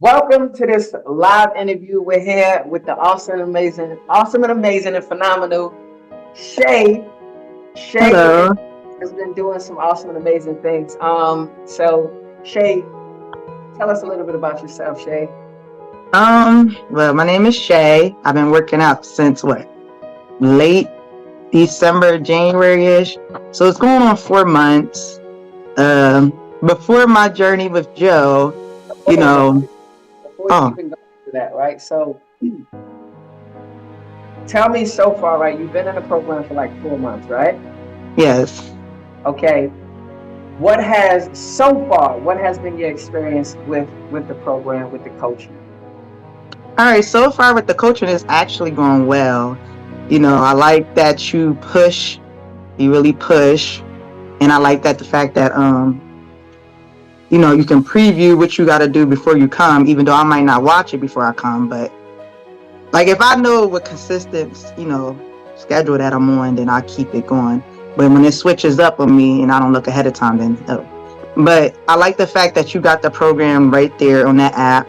Welcome to this live interview. We're here with the awesome and amazing and phenomenal Shay. Shay Hello. has been doing some awesome and amazing things. So Shay, tell us a little bit about yourself, Shay. Well, my name is Shay. I've been working out since what? Late December, January-ish. So it's going on 4 months. Before my journey with Joe, you Hold on, know, before you oh, even go to that, right? So tell me so far, right? You've been in the program for like 4 months, right? yes. Okay. What has been your experience with the program, with the coaching? All right, so far with the coaching, it's actually going well. I like that you really push. And I like that the fact that, you can preview what you got to do before you come, even though I might not watch it before I come. But like if I know what consistent, schedule that I'm on, then I keep it going. But when it switches up on me and I don't look ahead of time, then no. But I like the fact that you got the program right there on that app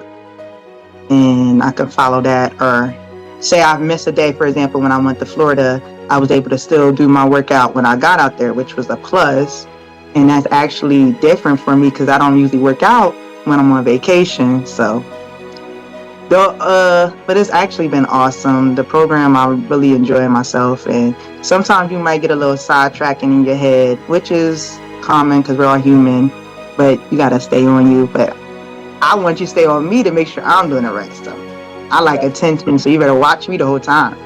and I can follow that. Or say I've missed a day, for example, when I went to Florida, I was able to still do my workout when I got out there, which was a plus. And that's actually different for me because I don't usually work out when I'm on vacation. So but it's actually been awesome. The program, I really enjoy myself, and sometimes you might get a little sidetracking in your head, which is common because we're all human. But you gotta stay on you. But I want you to stay on me to make sure I'm doing the right stuff. I like Okay. attention, so you better watch me the whole time.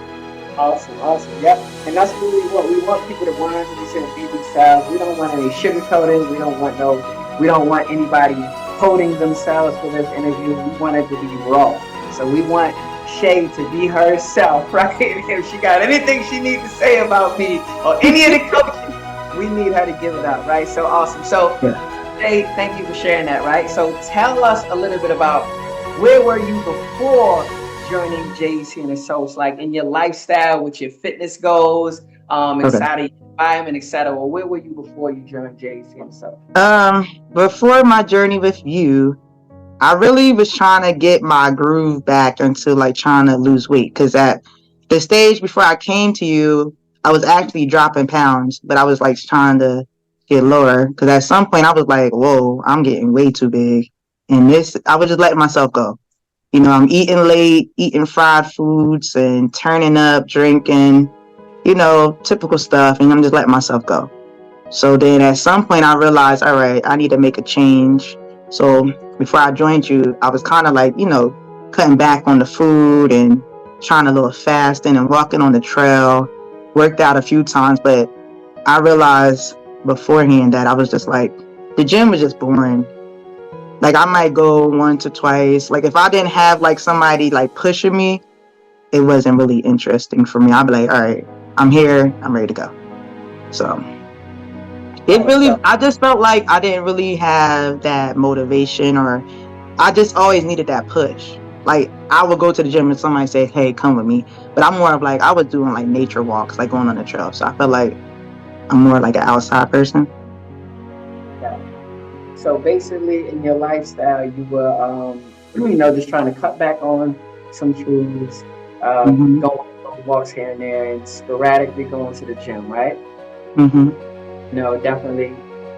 Awesome, awesome. Yep. And that's really what we want people to 100% be themselves. We don't want any sugarcoating. We don't want anybody coding themselves for this interview. We want it to be raw. So we want Shay to be herself, right? If she got anything she needs to say about me or any of the coaches, we need her to give it up, right? So awesome. So Yeah. Shay, thank you for sharing that, right? So tell us a little bit about where were you before joining JECandASSOC, like in your lifestyle, with your fitness goals, Okay. inside of your environment, etc. Well, where were you before you joined JECandASSOC? Before my journey with you, I really was trying to get my groove back into like trying to lose weight because at the stage before I came to you, I was actually dropping pounds, but I was like trying to get lower because at some point I was like, whoa, I'm getting way too big. And I was just letting myself go. I'm eating late, eating fried foods and turning up, drinking, typical stuff. And I'm just letting myself go. So then at some point I realized, all right, I need to make a change. So before I joined you, I was kind of like, cutting back on the food and trying a little fasting and walking on the trail, worked out a few times. But I realized beforehand that I was just like, the gym was just boring. Like I might go once or twice. Like if I didn't have like somebody like pushing me, it wasn't really interesting for me. I'd be like, all right, I'm here, I'm ready to go. So Oh, so I just felt like I didn't really have that motivation, or I just always needed that push. Like I would go to the gym and somebody say, hey, come with me. But I'm more of like, I was doing like nature walks, like going on the trail. So I felt like I'm more like an outside person. yeah. So basically, in your lifestyle, you were, just trying to cut back on some foods, Hmm. going on walks here and there, and sporadically going to the gym, right? Hmm. Definitely.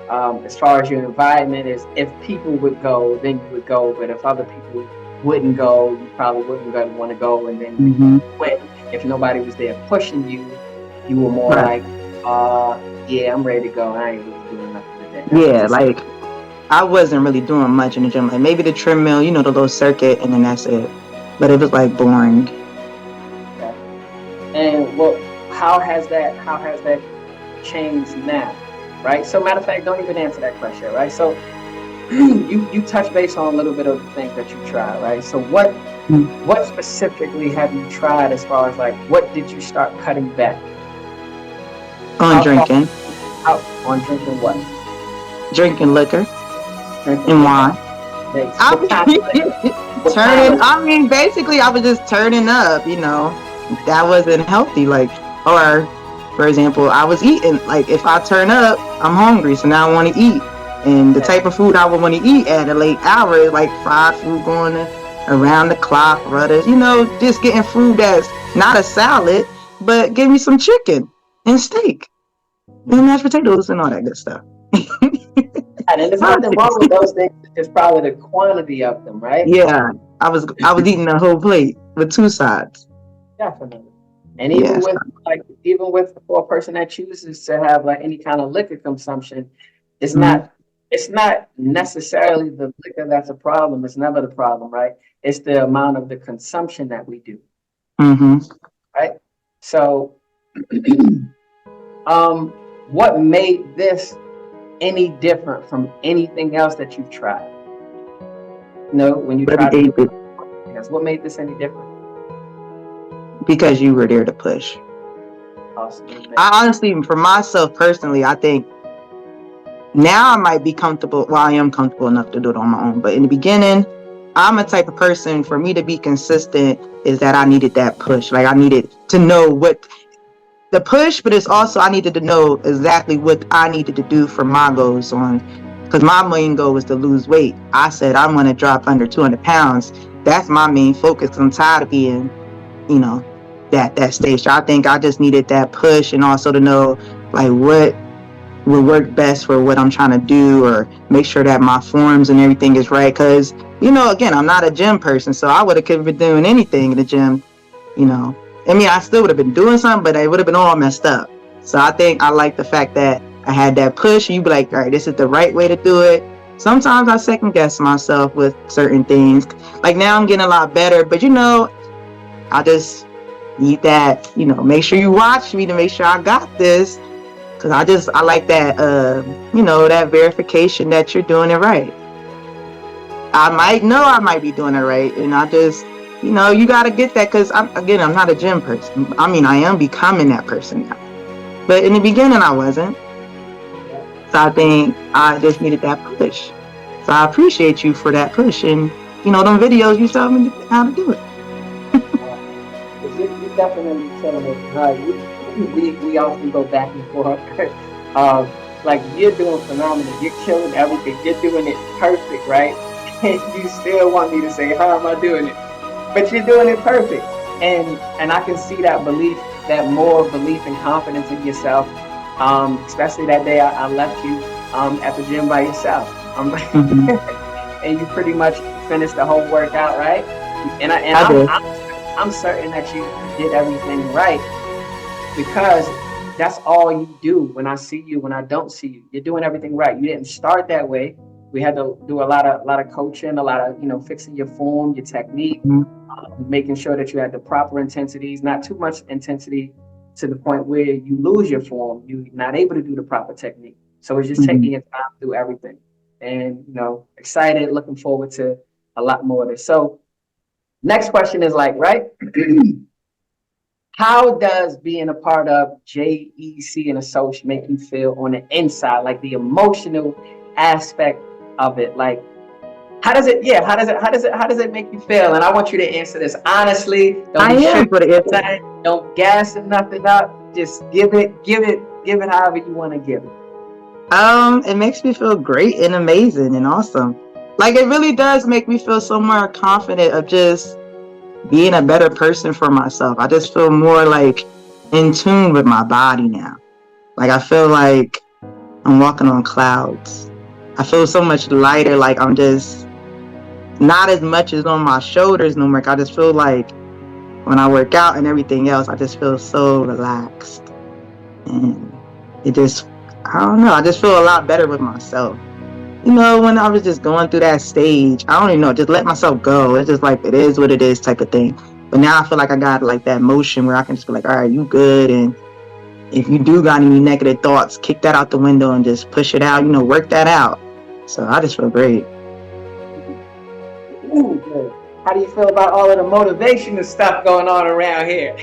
As far as your environment is, if people would go, then you would go. But if other people wouldn't go, you probably wouldn't want to go. And then when Hmm. you went, if nobody was there pushing you, you were more Right. like, yeah, I'm ready to go. I ain't really doing nothing today. That's what Yeah, you're saying. like I wasn't really doing much in the gym. Like maybe the treadmill, the little circuit, and then that's it. But it was like boring. Okay. And how has that changed now? Right. So matter of fact, don't even answer that question. Right. So you touch base on a little bit of the things that you tried. Right. So what specifically have you tried as far as like what did you start cutting back? On How far drinking, out on drinking what? drinking liquor Drinking and liquor. wine. Next. I What kind of liquor? mean, What kind turning. of I mean, basically, I was just turning up. That wasn't healthy. Like, or for example, I was eating. Like, if I turn up, I'm hungry, so now I want to eat. And the liquor? type of food I would want to eat at a late hour is like fried food going to around the clock, brothers. Just getting food that's not a salad, but give me some chicken and steak and mashed potatoes and all that good stuff. And there's nothing wrong with those things. It's probably the quantity of them, right? Yeah, I was eating a whole plate with two sides. Definitely. And even Yes. with for a person that chooses to have like any kind of liquor consumption, it's Mm-hmm. not necessarily the liquor that's a problem. It's never the problem, right? It's the amount of the consumption that we do, Mm-hmm. right? So, what made this any different from anything else that you've tried? When you tried to do it, what made this any different? Because you were there to push. Awesome. I honestly, for myself personally, I think now I might be comfortable. Well, I am comfortable enough to do it on my own. But in the beginning, I'm a type of person, for me to be consistent, is that I needed that push. Like, I needed to know what the push, but it's also I needed to know exactly what I needed to do for my goals because my main goal was to lose weight. I said I want to drop under 200 pounds. That's my main focus. I'm tired of being, that stage. So I think I just needed that push, and also to know like what will work best for what I'm trying to do, or make sure that my forms and everything is right. Because again, I'm not a gym person, so I would have been doing anything in the gym. I still would have been doing something, but it would have been all messed up. So I think I like the fact that I had that push. You be like, all right, this is the right way to do it. Sometimes I second guess myself with certain things. Like now I'm getting a lot better, but I just need that, make sure you watch me to make sure I got this. Cause I like that, that verification that you're doing it right. I might be doing it right, and I just, you got to get that, because I'm not a gym person. I mean, I am becoming that person now, but in the beginning I wasn't. So I think I just needed that push. So I appreciate you for that push, and them videos you showed me how to do it. You definitely killing it. We often go back and forth. Like you're doing phenomenal. You're killing everything. You're doing it perfect, right? And you still want me to say, how am I doing it? But you're doing it perfect. And I can see that more belief and confidence in yourself. Especially that day I left you at the gym by yourself. And you pretty much finished the whole workout, right? I'm certain that you did everything right, because that's all you do. When I see you, when I don't see you, you're doing everything right. You didn't start that way. We had to do a lot of coaching, a lot of fixing your form, your technique, making sure that you had the proper intensities, not too much intensity to the point where you lose your form, you're not able to do the proper technique. So it's just taking your time to do everything. And excited, looking forward to a lot more of this. So next question is like, right? How does being a part of JECandASSOC make you feel on the inside, like the emotional aspect of it? Like, how does it make you feel? And I want you to answer this honestly. Don't gas nothing up. Just give it however you want to give it. It makes me feel great and amazing and awesome. Like, it really does make me feel so more confident of just being a better person for myself. I just feel more like in tune with my body now. Like, I feel like I'm walking on clouds. I feel so much lighter. Like, I'm just not as much as on my shoulders no more. I just feel like when I work out and everything else, I just feel so relaxed. And it just, I don't know, I just feel a lot better with myself. When I was just going through that stage, I don't even know, just let myself go. It's just like, it is what it is type of thing. But now I feel like I got like that motion where I can just be like, all right, you good. And if you do got any negative thoughts, kick that out the window and just push it out, work that out. So I just feel great. Ooh, good. How do you feel about all of the motivational stuff going on around here?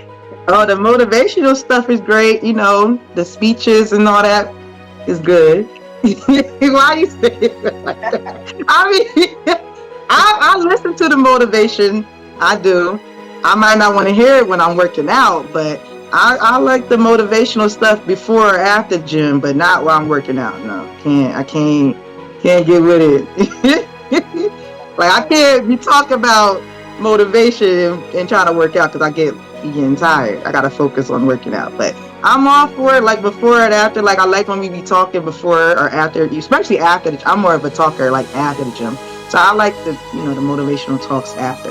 Oh, the motivational stuff is great. The speeches and all that is good. Why you say it like that? I mean, I listen to the motivation. I do. I might not want to hear it when I'm working out, but I like the motivational stuff before or after gym, but not while I'm working out. No, I can't get with it. Like, I can't be talking about motivation and trying to work out because I get getting tired. I gotta focus on working out. But I'm all for it. Like before and after. Like I like when we be talking before or after, especially after. I'm more of a talker. Like after the gym. So I like the the motivational talks after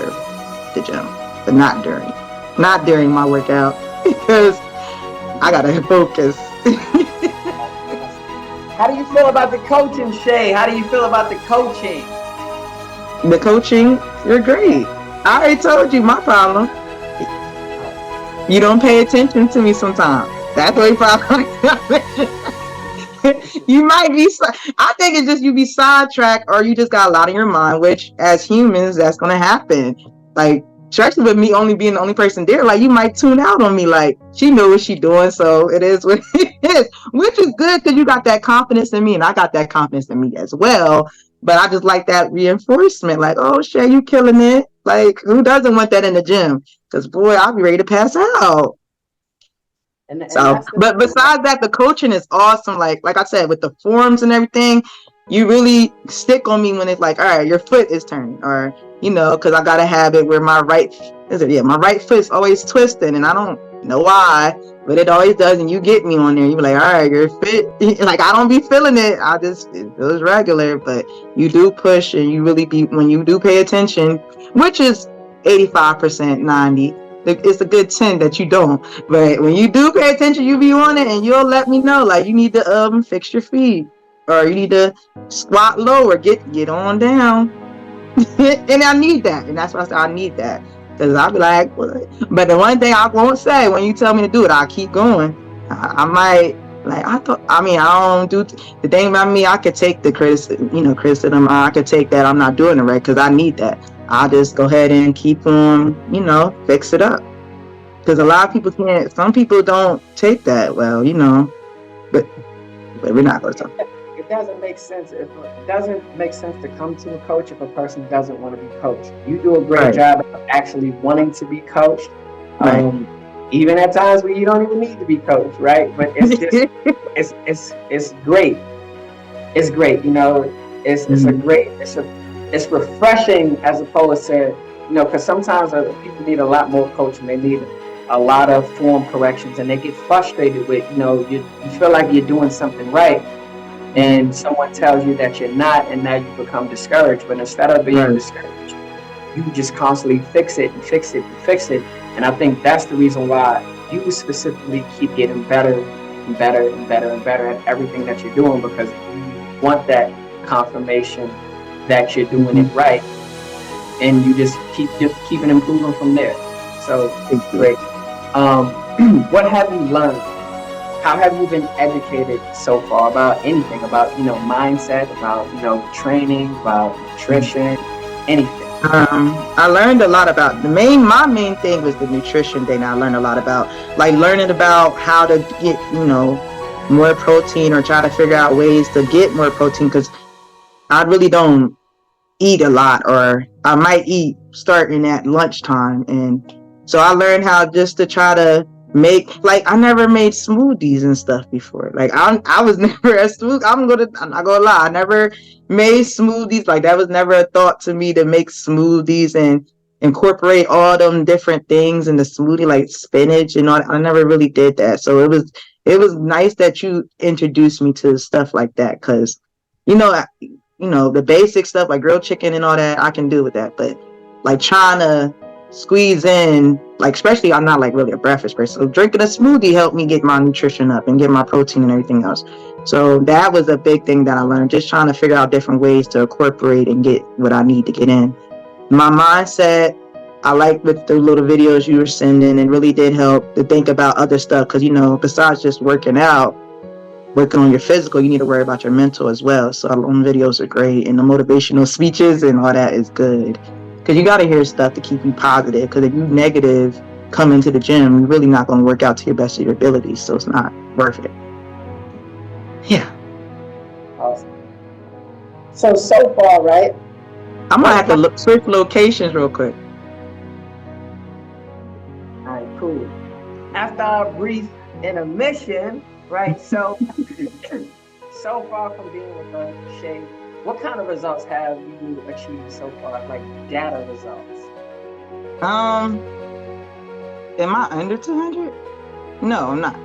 the gym, but not during. Not during my workout because I gotta focus. How do you feel about the coaching, Shay? How do you feel about the coaching? The coaching, you're great. I already told you my problem. You don't pay attention to me sometimes. That's what problem. You might be. I think it's just you be sidetracked, or you just got a lot in your mind. Which, as humans, that's gonna happen. Like, especially with me only being the only person there, like you might tune out on me. Like she knows what she's doing, so it is what it is. Which is good because you got that confidence in me, and I got that confidence in me as well. But I just like that reinforcement. Like, oh, Shay, you killing it. Like, who doesn't want that in the gym? Because boy, I'll be ready to pass out. And So, that's the but thing. besides that, the coaching is awesome. Like I said, with the forms and everything, you really stick on me when it's like, all right, your foot is turning, or because I got a habit where my right foot's always twisting, and I don't know why, but it always does, and you get me on there. You be like, all right, your fit, like I don't be feeling it. It feels regular, but you do push, and you really be when you do pay attention, which is 85%, 90. It's a good 10 that you don't. But when you do pay attention, you be on it, and you'll let me know. Like you need to fix your feet, or you need to squat lower, get on down. And I need that, and that's why I said I need that because I'll be like, what? But the one thing I won't say when you tell me to do it, I'll keep going. I might like I don't do the thing about me. I could take the criticism. I could take that I'm not doing it right because I need that. I'll just go ahead and keep on, fix it up. Because a lot of people can't. Some people don't take that well, But we're not going to talk. It doesn't make sense. It doesn't make sense to come to a coach if a person doesn't want to be coached. You do a great job of actually wanting to be coached. Even at times where you don't even need to be coached, right? But it's just it's great. It's great, it's refreshing as opposed to because sometimes people need a lot more coaching. They need a lot of form corrections, and they get frustrated with you feel like you're doing something right, and someone tells you that you're not, and now you become discouraged. But instead of being discouraged, you just constantly fix it and fix it and fix it. And I think that's the reason why you specifically keep getting better and better and better and better at everything that you're doing, because you want that confirmation that you're doing it right, and you just keep improving from there. So it's great. What have you learned? How have you been educated so far about anything, about mindset, about training, about nutrition, anything? I learned a lot about my main thing was the nutrition thing. I learned a lot about learning about how to get more protein, or try to figure out ways to get more protein, because I really don't eat a lot, or I might eat starting at lunchtime. And so I learned how just to try to make, I never made smoothies and stuff before. I was never a smoothie. I'm not gonna lie, I never made smoothies. That was never a thought to me to make smoothies and incorporate all them different things in the smoothie, like spinach and all. I never really did that. So it was nice that you introduced me to stuff like that, because the basic stuff like grilled chicken and all that, I can do with that. But trying to squeeze in, especially I'm not really a breakfast person. So drinking a smoothie helped me get my nutrition up and get my protein and everything else. So that was a big thing that I learned, just trying to figure out different ways to incorporate and get what I need to get in. My mindset, I like with the little videos you were sending, and really did help to think about other stuff. Because, besides just working on your physical, you need to worry about your mental as well. So on videos are great, and the motivational speeches and all that is good, because you got to hear stuff to keep you positive. Because if you negative come into the gym, you're really not going to work out to your best of your abilities, so it's not worth it. Yeah. Awesome. So far, right? I'm gonna have to switch locations real quick. All right, cool. After our brief intermission, right? So far from being with Shay, what kind of results have you achieved so far? Data results. Um, am I under 200? No, I'm not.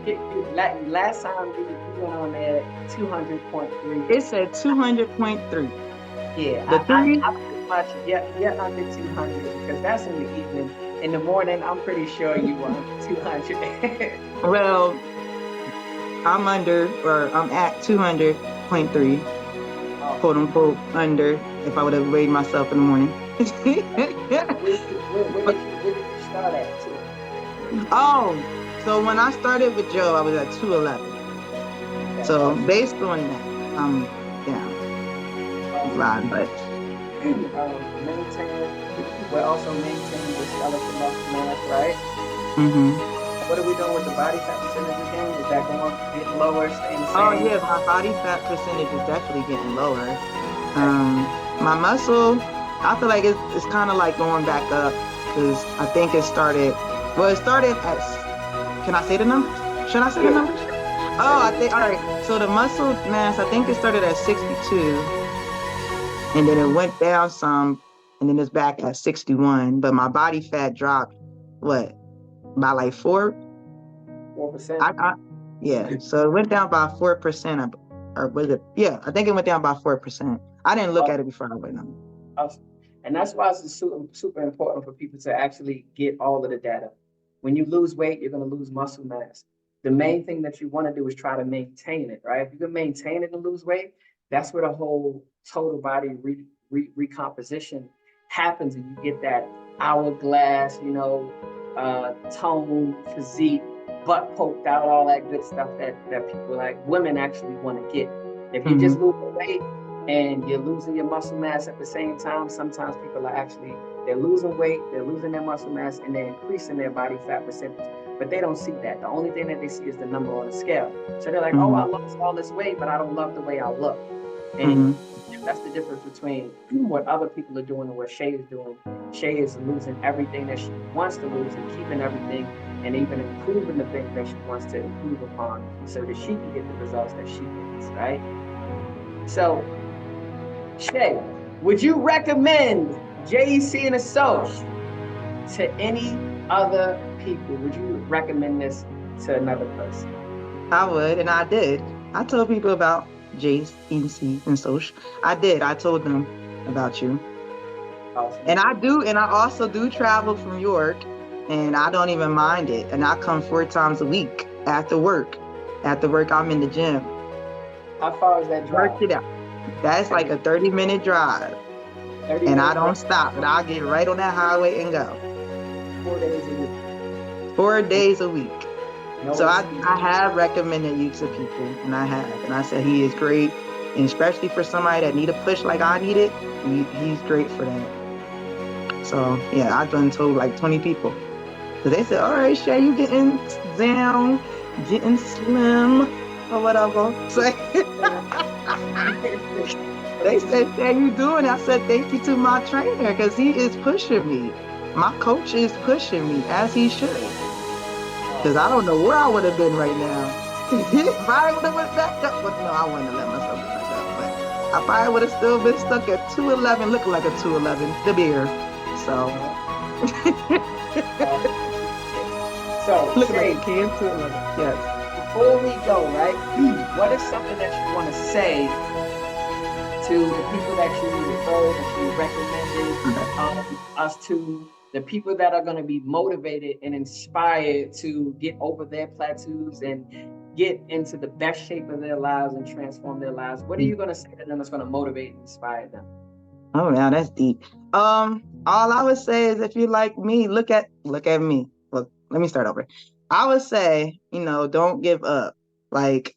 Last time you went on there 200.3. It said 200.3. Yeah, The three? I pretty much you're under 200 because that's in the evening. In the morning, I'm pretty sure you were under 200. Well, I'm under, or I'm at 200.3, quote unquote, under, if I would have weighed myself in the morning. Where did you start at too? Oh, so when I started with Joe, I was at 211. Okay, So awesome. based on that, I'm down Awesome. line, but We're also maintaining the skeletal muscle mass, right? mm-hmm. What are we doing with the body fat percentage again? Is that going getting lower, staying the Oh same? yeah, my body fat percentage is definitely getting lower. Okay. My muscle, I feel like it's kind of like going back up because I think it started. Well, it started at. Can I say the numbers? Should I say the numbers? Oh, I think all right. So the muscle mass, I think it started at 62, and then it went down some, and then it's back at 61. But my body fat dropped, what, by like 4%. Yeah. So it went down by 4%, or was it? Yeah, I think it went down by 4%. I didn't look at it before I went on. Awesome. And that's why it's super important for people to actually get all of the data. When you lose weight, you're going to lose muscle mass. The main thing that you want to do is try to maintain it, right? If you can maintain it and lose weight, that's where the whole total body recomposition happens, and you get that hourglass, tone, physique, butt poked out, all that good stuff that people like women actually want to get. If you just lose weight and you're losing your muscle mass at the same time, sometimes people are actually they're losing weight, they're losing their muscle mass, and they're increasing their body fat percentage. But they don't see that. The only thing that they see is the number on the scale. So they're like, oh, I lost all this weight, but I don't love the way I look. And that's the difference between what other people are doing and what Shay is doing. Shay is losing everything that she wants to lose and keeping everything and even improving the things that she wants to improve upon so that she can get the results that she wants, right? So, Shay, would you recommend JECandASSOC to any other people? Would you recommend this to another person? I would, and I did. I told people about JECandASSOC. I did. I told them about you. Awesome. And I also do travel from York, and I don't even mind it. And I come 4 times a week after work. After work, I'm in the gym. How far is that drive? Worked it out. That's like a 30-minute drive. And I don't stop, but I'll get right on that highway and go. 4 days a week. 4 days a week. No So I have recommended you to people, and I have. And I said he is great. And especially for somebody that need a push like I need it, he's great for that. So yeah, I've done told like 20 people. So they said, all right, Shay, you getting down, getting slim, or whatever. So they said, Shay, you doing it? I said, thank you to my trainer, because he is pushing me. My coach is pushing me, as he should. Because I don't know where I would have been right now. If I would have went back up, well, no, I wouldn't have let myself get back up. But I probably would have still been stuck at 211, looking like a 211, the beer. So. Looking like a can 211. Yes. Before we go, right? What is something that you want to say to the people that you refer, that you recommended us to? The people that are going to be motivated and inspired to get over their plateaus and get into the best shape of their lives and transform their lives. What are you going to say to them that's going to motivate and inspire them? Oh, now that's deep. All I would say is, if you like me, look at me. Well, let me start over. I would say, don't give up. Like,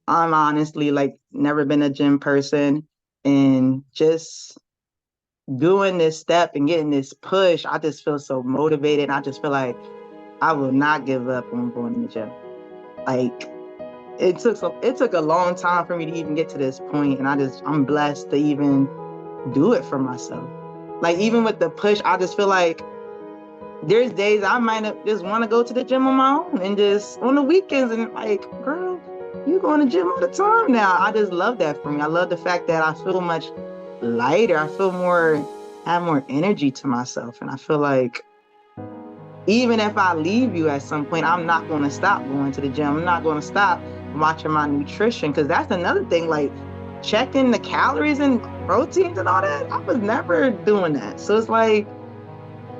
I'm honestly like never been a gym person, and just doing this step and getting this push, I just feel so motivated. I just feel like I will not give up on going to the gym. Like, it took a long time for me to even get to this point, and I'm blessed to even do it for myself. Like, even with the push, I just feel like there's days I might just want to go to the gym on my own, and just on the weekends, and like, girl, you going to the gym all the time now. I just love that for me. I love the fact that I feel much lighter. I feel have more energy to myself, and I feel like even if I leave you at some point, I'm not going to stop going to the gym. I'm not going to stop watching my nutrition, because that's another thing, like checking the calories and proteins and all that. I was never doing that. So it's like,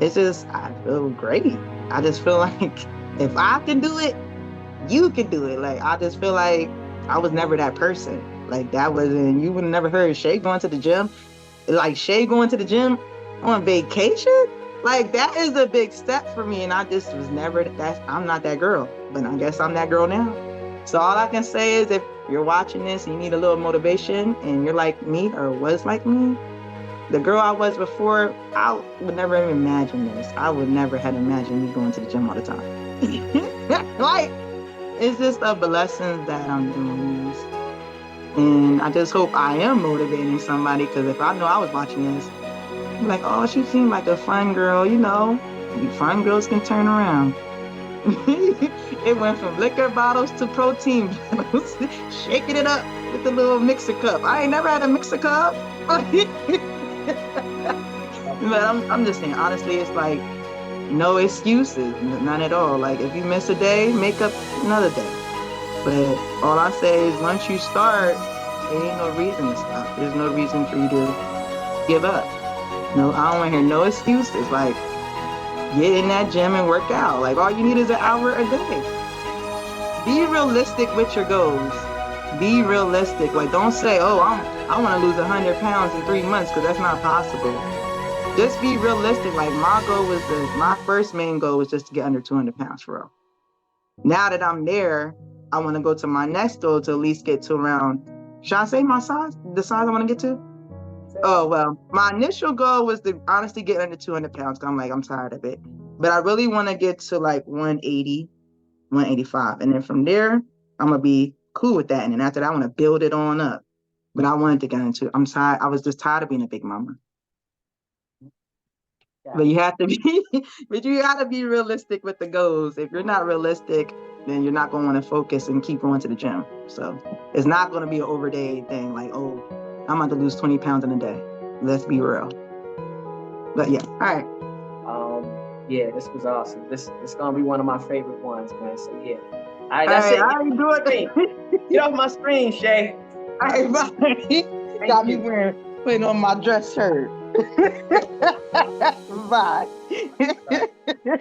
it's just, I feel great. I just feel like if I can do it, you can do it. Like, I just feel like I was never that person. Like, that wasn't, you would have never heard Shay going to the gym. Like, Shay going to the gym on vacation, like, that is a big step for me. And I just was never that. I'm not that girl, but I guess I'm that girl now. So all I can say is, if you're watching this and you need a little motivation and you're like me or was like me, the girl I was before, I would never even imagine this. I would never have imagined me going to the gym all the time. Like, it's just a blessing that I'm doing this. And I just hope I am motivating somebody, because if I know I was watching this, I'm like, oh, she seemed like a fun girl, you know. Fun girls can turn around. It went from liquor bottles to protein bottles, shaking it up with the little mixer cup. I ain't never had a mixer cup. But I'm just saying, honestly, it's like, no excuses, none at all. Like, if you miss a day, make up another day. But all I say is, once you start, there ain't no reason to stop. There's no reason for you to give up. No, I don't want to hear no excuses. Like, get in that gym and work out. Like, all you need is an hour a day. Be realistic with your goals. Be realistic. Like, don't say, oh, I want to lose 100 pounds in 3 months, because that's not possible. Just be realistic. Like, my first main goal was just to get under 200 pounds for real. Now that I'm there, I want to go to my next goal to at least get to around, should I say my size? The size I want to get to? Oh, well, my initial goal was to honestly get under 200 pounds. I'm like, I'm tired of it. But I really want to get to like 180, 185. And then from there, I'm going to be cool with that. And then after that, I want to build it on up. But I wanted to get into, I'm tired. I was just tired of being a big mama. Yeah. But you have to be realistic with the goals. If you're not realistic, then you're not going to want to focus and keep going to the gym. So it's not going to be an overday thing. Like, oh, I'm about to lose 20 pounds in a day. Let's be real. But yeah, all right. Yeah, this was awesome. This gonna be one of my favorite ones, man. So yeah. All right, that's it. I ain't doing it. Get off my screen, Shay. All right, bye. Got me putting on my dress shirt. Bye. Bye.